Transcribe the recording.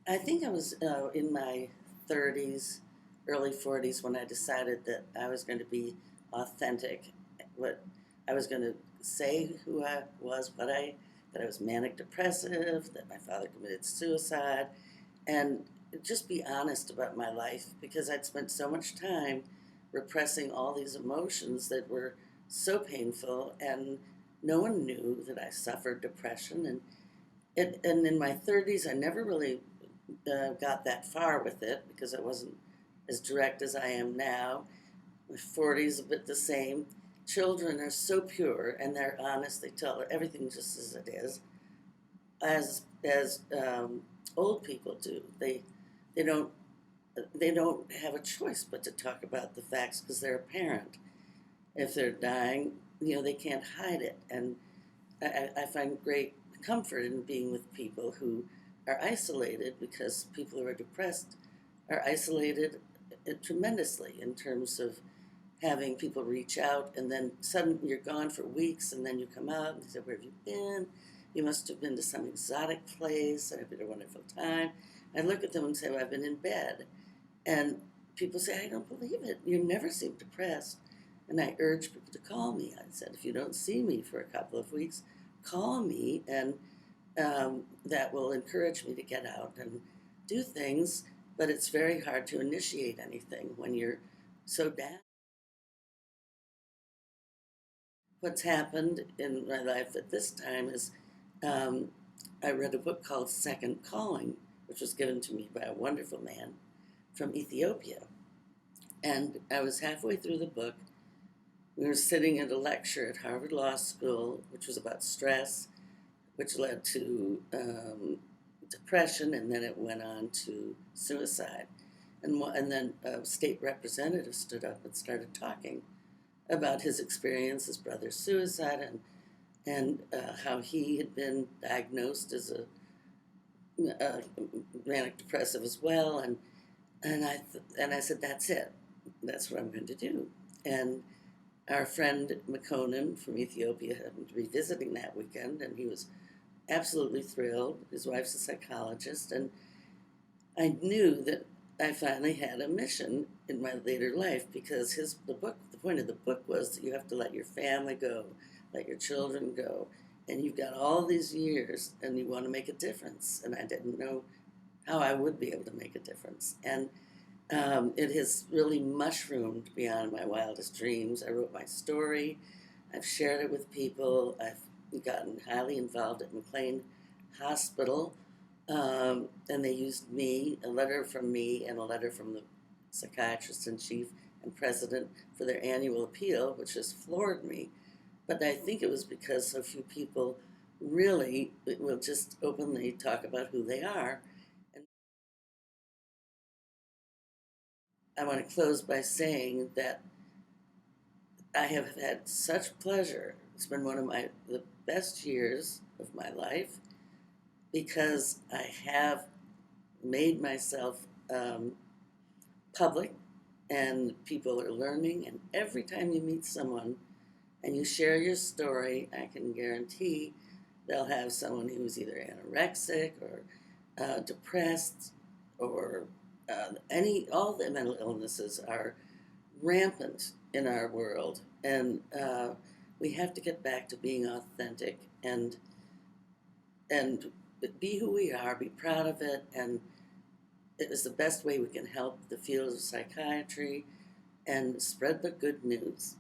I think I was in my 30s, early 40s when I decided that I was going to be authentic. What I was going to say who I was, that I was manic depressive, that my father committed suicide, and just be honest about my life because I'd spent so much time repressing all these emotions that were so painful, and no one knew that I suffered depression. And in my 30s, I never really got that far with it because I wasn't as direct as I am now. My 40s, a bit the same. Children are so pure and they're honest. They tell everything just as it is, as old people do. They don't they don't have a choice but to talk about the facts because they're a parent. If they're dying, they can't hide it. And I find great comfort in being with people who are isolated because people who are depressed are isolated tremendously in terms of having people reach out and then suddenly you're gone for weeks and then you come out and they say, "Where have you been? You must have been to some exotic place. I've had a wonderful time." I look at them and say, "Well, I've been in bed." And people say, "I don't believe it. You never seem depressed." And I urge people to call me. I said, if you don't see me for a couple of weeks, call me, and that will encourage me to get out and do things. But it's very hard to initiate anything when you're so down. What's happened in my life at this time is um, I read a book called Second Calling, which was given to me by a wonderful man from Ethiopia. And I was halfway through the book. We were sitting at a lecture at Harvard Law School, which was about stress, which led to depression, and then it went on to suicide. And then a state representative stood up and started talking about his experience, his brother's suicide, and how he had been diagnosed as a manic depressive as well. And I said, "That's it. That's what I'm going to do." And our friend Makonnen from Ethiopia happened to be visiting that weekend, and he was absolutely thrilled. His wife's a psychologist, and I knew that I finally had a mission in my later life because the point of the book was that you have to let your family go, let your children go, and you've got all these years, and you want to make a difference. And I didn't know how I would be able to make a difference, and it has really mushroomed beyond my wildest dreams. I wrote my story. I've shared it with people. I've gotten highly involved at McLean Hospital, and they used me, a letter from me, and a letter from the psychiatrist in chief and president for their annual appeal, which has floored me. But I think it was because so few people really will just openly talk about who they are. And I want to close by saying that I have had such pleasure. It's been one of the best years of my life because I have made myself public, and people are learning. And every time you meet someone and you share your story, I can guarantee they'll have someone who's either anorexic or depressed or all the mental illnesses are rampant in our world, and we have to get back to being authentic and be who we are, be proud of it, and it is the best way we can help the field of psychiatry and spread the good news.